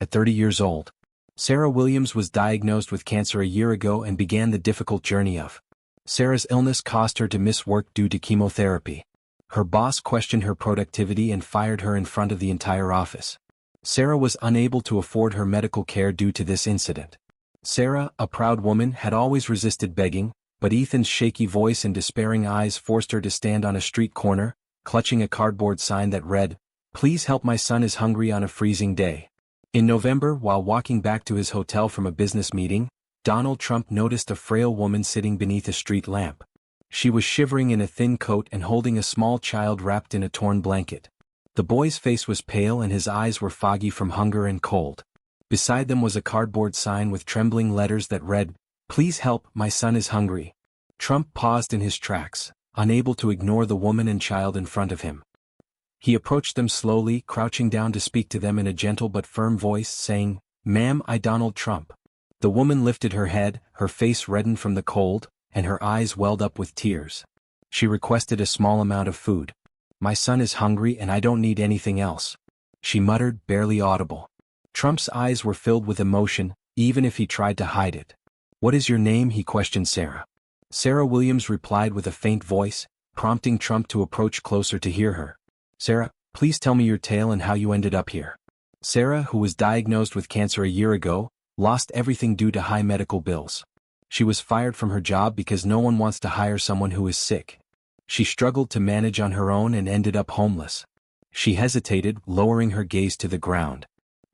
At 30 years old, Sarah Williams was diagnosed with cancer a year ago and began the difficult journey of. Sarah's illness caused her to miss work due to chemotherapy. Her boss questioned her productivity and fired her in front of the entire office. Sarah was unable to afford her medical care due to this incident. Sarah, a proud woman, had always resisted begging, but Ethan's shaky voice and despairing eyes forced her to stand on a street corner, clutching a cardboard sign that read, "Please help, my son is hungry," on a freezing day. In November, while walking back to his hotel from a business meeting, Donald Trump noticed a frail woman sitting beneath a street lamp. She was shivering in a thin coat and holding a small child wrapped in a torn blanket. The boy's face was pale and his eyes were foggy from hunger and cold. Beside them was a cardboard sign with trembling letters that read, "Please help, my son is hungry." Trump paused in his tracks, unable to ignore the woman and child in front of him. He approached them slowly, crouching down to speak to them in a gentle but firm voice, saying, "Ma'am, I Donald Trump." The woman lifted her head, her face reddened from the cold, and her eyes welled up with tears. She requested a small amount of food. "My son is hungry and I don't need anything else," she muttered, barely audible. Trump's eyes were filled with emotion, even if he tried to hide it. "What is your name?" he questioned Sarah. Sarah Williams replied with a faint voice, prompting Trump to approach closer to hear her. "Sarah, please tell me your tale and how you ended up here." Sarah, who was diagnosed with cancer a year ago, lost everything due to high medical bills. She was fired from her job because no one wants to hire someone who is sick. She struggled to manage on her own and ended up homeless. She hesitated, lowering her gaze to the ground.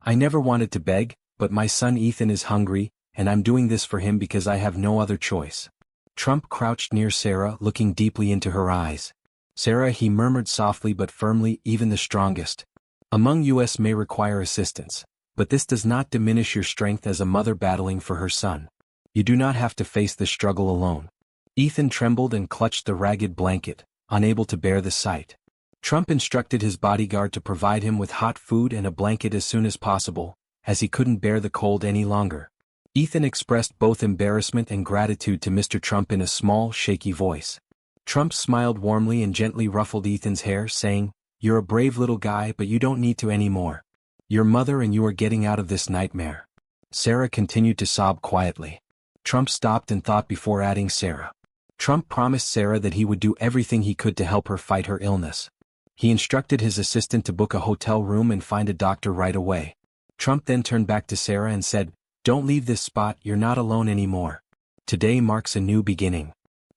"I never wanted to beg, but my son Ethan is hungry, and I'm doing this for him because I have no other choice." Trump crouched near Sarah, looking deeply into her eyes. "Sarah," he murmured softly but firmly, "even the strongest among us may require assistance, but this does not diminish your strength as a mother battling for her son. You do not have to face this struggle alone." Ethan trembled and clutched the ragged blanket, unable to bear the sight. Trump instructed his bodyguard to provide him with hot food and a blanket as soon as possible, as he couldn't bear the cold any longer. Ethan expressed both embarrassment and gratitude to Mr. Trump in a small, shaky voice. Trump smiled warmly and gently ruffled Ethan's hair, saying, "You're a brave little guy, but you don't need to anymore. Your mother and you are getting out of this nightmare." Sarah continued to sob quietly. Trump stopped and thought before adding, "Sarah." Trump promised Sarah that he would do everything he could to help her fight her illness. He instructed his assistant to book a hotel room and find a doctor right away. Trump then turned back to Sarah and said, "Don't leave this spot, you're not alone anymore. Today marks a new beginning."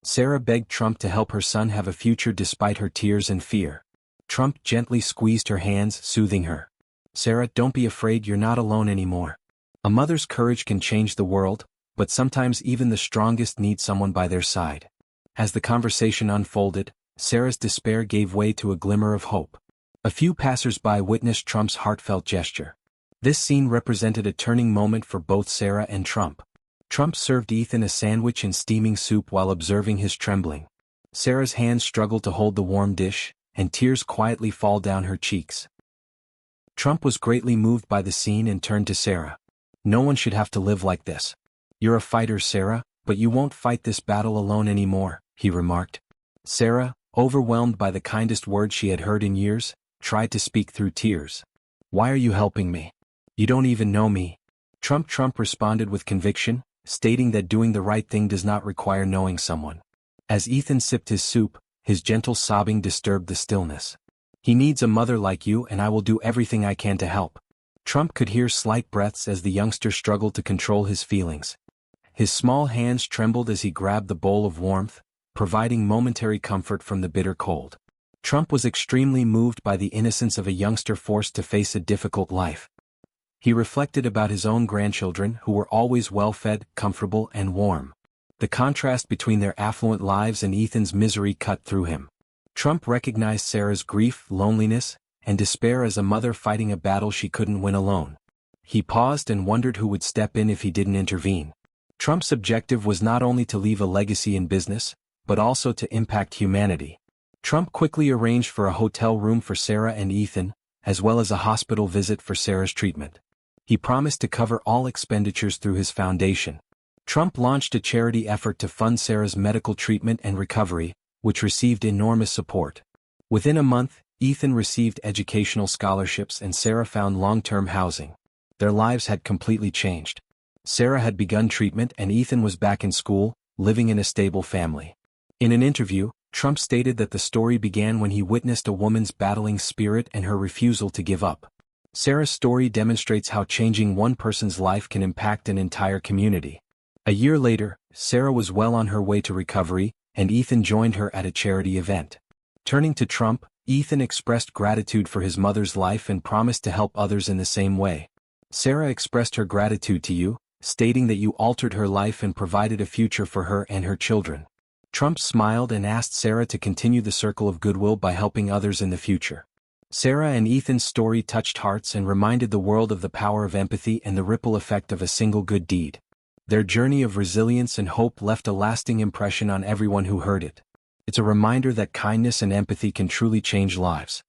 Sarah begged Trump to help her son have a future despite her tears and fear. Trump gently squeezed her hands, soothing her. "Sarah, don't be afraid, you're not alone anymore. A mother's courage can change the world, but sometimes even the strongest need someone by their side." As the conversation unfolded, Sarah's despair gave way to a glimmer of hope. A few passers-by witnessed Trump's heartfelt gesture. This scene represented a turning moment for both Sarah and Trump. Trump served Ethan a sandwich and steaming soup while observing his trembling. Sarah's hands struggled to hold the warm dish, and tears quietly fall down her cheeks. Trump was greatly moved by the scene and turned to Sarah. "No one should have to live like this. You're a fighter, Sarah, but you won't fight this battle alone anymore," he remarked. Sarah, overwhelmed by the kindest words she had heard in years, tried to speak through tears. "Why are you helping me? You don't even know me." Trump responded with conviction, stating that doing the right thing does not require knowing someone. As Ethan sipped his soup, his gentle sobbing disturbed the stillness. "He needs a mother like you, and I will do everything I can to help." Trump could hear slight breaths as the youngster struggled to control his feelings. His small hands trembled as he grabbed the bowl of warmth, providing momentary comfort from the bitter cold. Trump was extremely moved by the innocence of a youngster forced to face a difficult life. He reflected about his own grandchildren who were always well-fed, comfortable, and warm. The contrast between their affluent lives and Ethan's misery cut through him. Trump recognized Sarah's grief, loneliness, and despair as a mother fighting a battle she couldn't win alone. He paused and wondered who would step in if he didn't intervene. Trump's objective was not only to leave a legacy in business, but also to impact humanity. Trump quickly arranged for a hotel room for Sarah and Ethan, as well as a hospital visit for Sarah's treatment. He promised to cover all expenditures through his foundation. Trump launched a charity effort to fund Sarah's medical treatment and recovery, which received enormous support. Within a month, Ethan received educational scholarships and Sarah found long-term housing. Their lives had completely changed. Sarah had begun treatment and Ethan was back in school, living in a stable family. In an interview, Trump stated that the story began when he witnessed a woman's battling spirit and her refusal to give up. Sarah's story demonstrates how changing one person's life can impact an entire community. A year later, Sarah was well on her way to recovery, and Ethan joined her at a charity event. Turning to Trump, Ethan expressed gratitude for his mother's life and promised to help others in the same way. Sarah expressed her gratitude to you, stating that you altered her life and provided a future for her and her children. Trump smiled and asked Sarah to continue the circle of goodwill by helping others in the future. Sarah and Ethan's story touched hearts and reminded the world of the power of empathy and the ripple effect of a single good deed. Their journey of resilience and hope left a lasting impression on everyone who heard it. It's a reminder that kindness and empathy can truly change lives.